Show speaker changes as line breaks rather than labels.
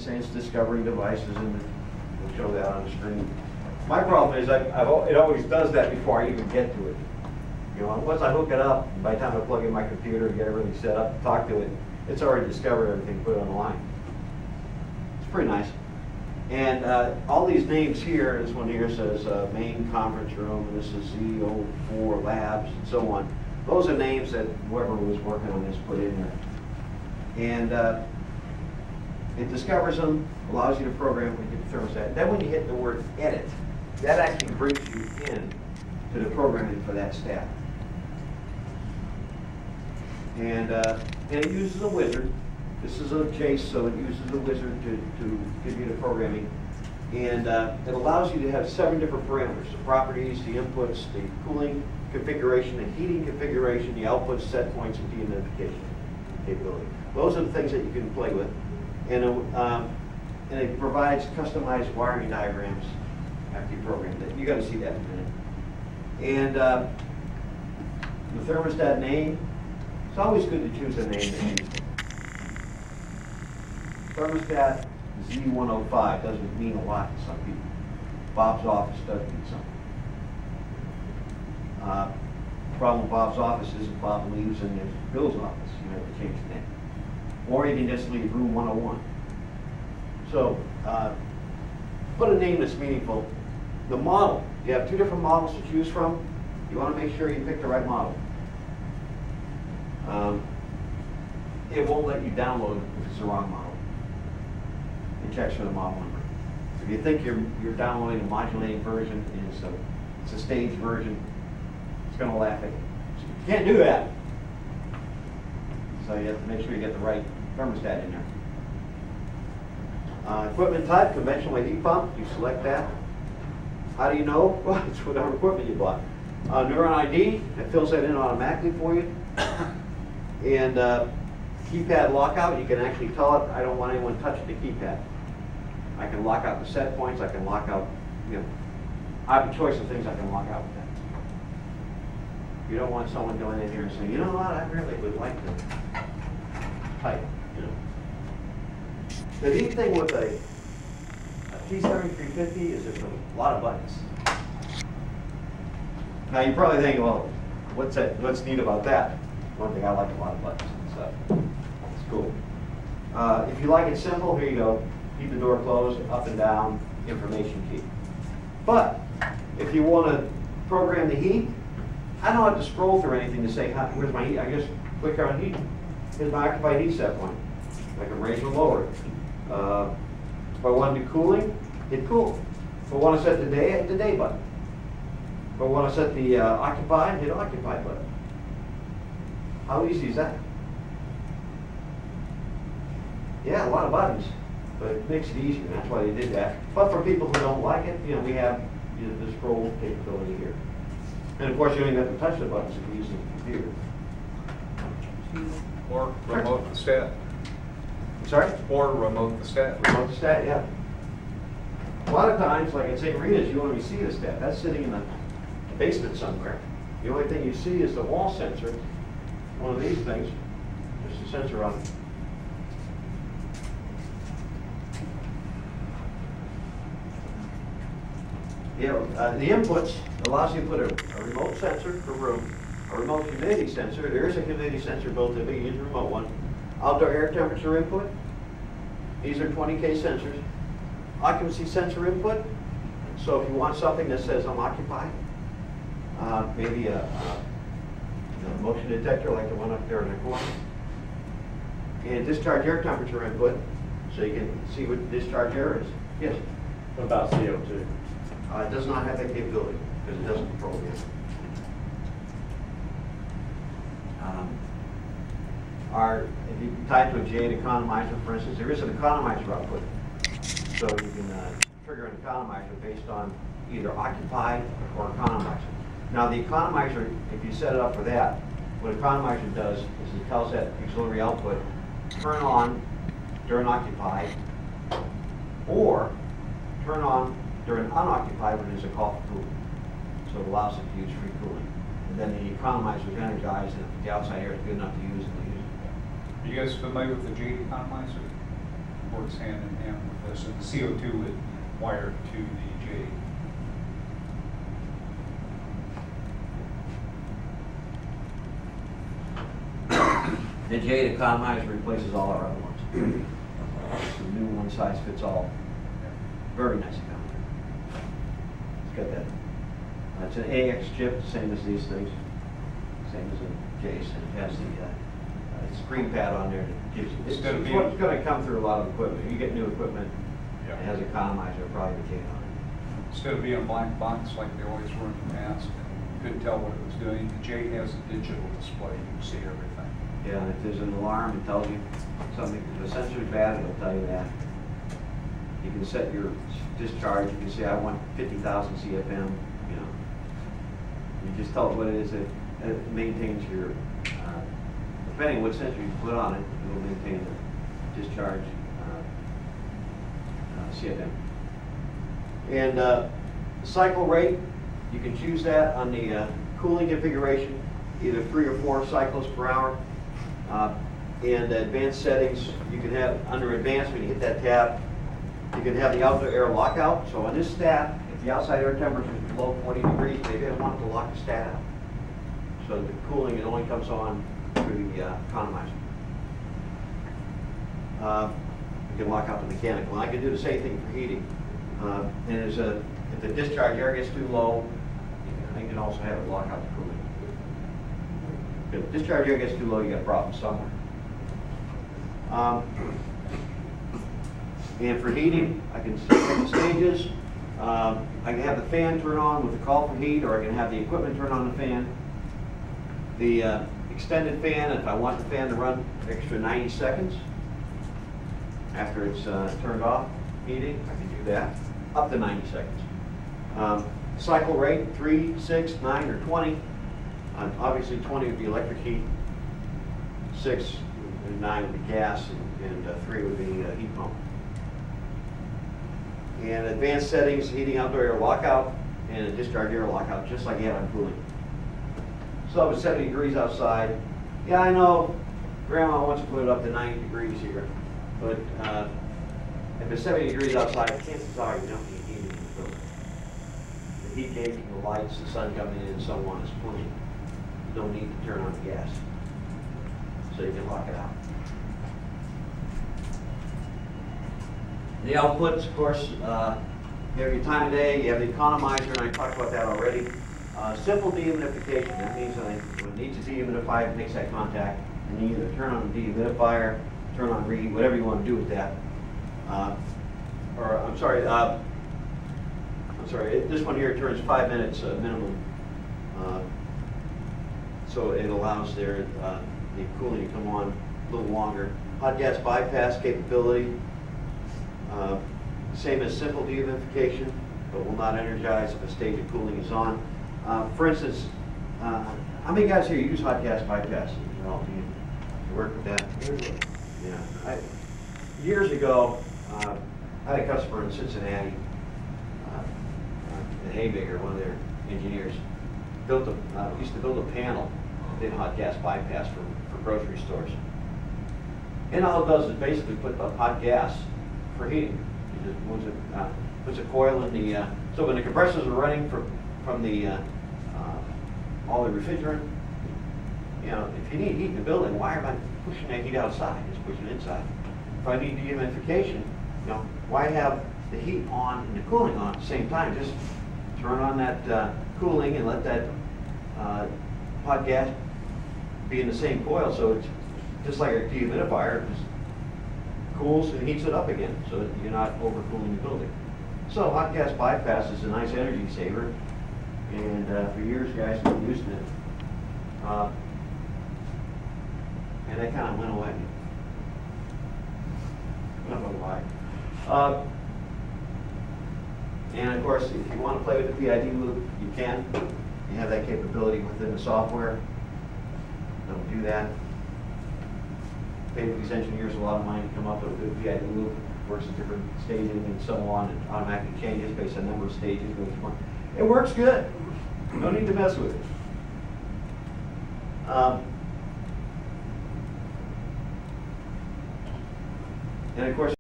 saying it's discovering devices, and we'll show that on the screen. My problem is it always does that before I even get to it. You know, once I hook it up, by the time I plug in my computer and get everything set up, talk to it, it's already discovered everything, put it on the line. It's pretty nice. And all these names here, this one here says main conference room, and this is Z04 labs, and so on. Those are names that whoever was working on this put in there. And it discovers them, allows you to program when you get the thermostat. Then when you hit the word edit, that actually brings you in to the programming for that stat. And it uses a wizard. This is a Chase, so it uses a wizard to give you the programming. And it allows you to have 7 different parameters: the properties, the inputs, the cooling configuration, the heating configuration, the outputs, set points, and de-identification capability. Those are the things that you can play with. And it provides customized wiring diagrams after you program that. You're going to see that in a minute. And the thermostat name, it's always good to choose a name that means thermostat Z105 doesn't mean a lot to some people. Bob's office does mean something. The problem with Bob's office is if Bob leaves and there's Bill's office, you have to change the name. Or you can just leave room 101. So put a name that's meaningful. The model, you have 2 different models to choose from. You want to make sure you pick the right model. It won't let you download if it's the wrong model. It checks for the model number. If you think you're downloading a modulating version and it's a staged version, it's going to laugh at you. So you can't do that. So you have to make sure you get the right thermostat in there. Equipment type, conventional heat pump, you select that. How do you know? Well, it's whatever equipment you bought. Neuron ID, it fills that in automatically for you. And keypad lockout, you can actually tell it, I don't want anyone touching the keypad. I can lock out the set points, I can lock out, you know, I have a choice of things I can lock out with that. You don't want someone going in here and saying, you know what, I really would like to type, you know. The neat thing with a T7350 is there's a lot of buttons. Now you're probably thinking, well, what's neat about that? One thing, I like a lot of buttons and stuff. It's cool. If you like it simple, here you go. Keep the door closed, up and down, information key. But if you want to program the heat, I don't have to scroll through anything to say, where's my heat? I just click on heat. Here's my occupied heat set point. I can raise or lower it. If I want to do cooling, hit cool. If I want to set the day, hit the day button. If I want to set the occupied, hit occupied button. How easy is that? Yeah, a lot of buttons, but it makes it easier. That's why they did that. But for people who don't like it, you know, we have the scroll capability here. And of course, you don't even have to touch the buttons if you're using the computer.
Or remote the stat.
Sorry?
Or remote the stat.
Remote the stat, yeah. A lot of times, like at St. Rita's, you don't even see the stat. That's sitting in the basement somewhere. The only thing you see is the wall sensor. One of these things, just a sensor on it. Yeah, the inputs allows you to put a remote sensor per room, a remote humidity sensor. There is a humidity sensor built in, but you use a remote one. Outdoor air temperature input. These are 20K sensors. Occupancy sensor input. So if you want something that says I'm occupied, maybe a motion detector like the one up there in the corner. And discharge air temperature input, so you can see what discharge air is. Yes?
What about CO2?
It does not have that capability because it doesn't control the input. If you type to a J economizer, for instance, there is an economizer output. So you can trigger an economizer based on either occupied or economizer. Now the economizer, if you set it up for that, what economizer does is it tells that auxiliary output, turn on during occupied, or turn on during unoccupied when there's a call for cooling. So it allows it to use free cooling. And then the economizer is energized, and if the outside air is good enough to use it, they use it.
Are you guys familiar with the J economizer? works hand in hand with this, and the CO2 would wire to the J.
The J, the economizer, replaces all our other ones. It's a new one size fits all. Very nice economizer. It's got that. It's an AX chip, same as these things. Same as a J's. It has the screen pad on there that gives you. It's what's going to come through a lot of equipment. You get new equipment,
Yeah.
it has an economizer, probably the J on it.
Instead of being a black box like they always were in the past, and you couldn't tell what it was doing, the J has a digital display. You can see everything.
Yeah, and if there's an alarm, it tells you something. If the sensor's bad, it'll tell you that. You can set your discharge. You can say, I want 50,000 CFM. You know, you just tell it what it is. It maintains your, depending on what sensor you put on it, it will maintain the discharge CFM. And cycle rate, you can choose that on the cooling configuration, either 3 or 4 cycles per hour. In the advanced settings, you can have, under advanced, when you hit that tab, you can have the outdoor air lockout. So on this stat, if the outside air temperature is below 40 degrees, maybe I want to lock the stat out. So the cooling, it only comes on through the economizer. You can lock out the mechanical. And I can do the same thing for heating. And if the discharge air gets too low, you can also have it lock out the cooling. If the discharge air gets too low, you got a problem somewhere. And for heating, I can set the stages. I can have the fan turn on with the call for heat, or I can have the equipment turn on the fan. The extended fan, if I want the fan to run an extra 90 seconds after it's turned off heating, I can do that, up to 90 seconds. Cycle rate, 3, 6, 9, or 20. Obviously 20 would be electric heat, 6 and 9 would be gas, and 3 would be heat pump. And advanced settings, heating, outdoor air lockout, and a discharge air lockout, just like you have on cooling. So if it's 70 degrees outside, yeah, I know Grandma wants to put it up to 90 degrees here, but if it's 70 degrees outside, chances are you don't need heating in the building. The heat gauge, the lights, the sun coming in, and so on is plenty. You don't need to turn on the gas, so you can lock it out. The outputs, of course, you have your time of day, you have the economizer, and I talked about that already. Simple dehumidification, that means that when it needs to dehumidify, it makes that contact, and you either turn on the dehumidifier, turn on reheat, whatever you want to do with that. This one here turns 5 minutes minimum. So it allows the cooling to come on a little longer. Hot gas bypass capability, same as simple dehumidification, but will not energize if a stage of cooling is on. For instance, how many guys here use hot gas bypass? Well, do you work with that? Yeah. Years ago, I had a customer in Cincinnati, Haymaker, one of their engineers, used to build a panel that did hot gas bypass for grocery stores. And all it does is basically put the hot gas for heating. It just moves it, puts a coil in the, so when the compressors are running from the, all the refrigerant, you know, if you need heat in the building, why am I pushing that heat outside? Just pushing it inside. If I need dehumidification, you know, why have the heat on and the cooling on at the same time? Just turn on that cooling and let that hot gas be in the same coil, so it's just like a dehumidifier. It just cools and heats it up again, so that you're not overcooling the building. So hot gas bypass is a nice energy saver, and for years guys have been using it, and that kind of went away. I don't know why. And of course, if you want to play with the PID loop, you can. You have that capability within the software. Don't do that. Paid with these engineers a lot of money to come up with a good PID loop. Works at different staging and so on, and automatically changes based on number of stages. It works good. No need to mess with it. And of course,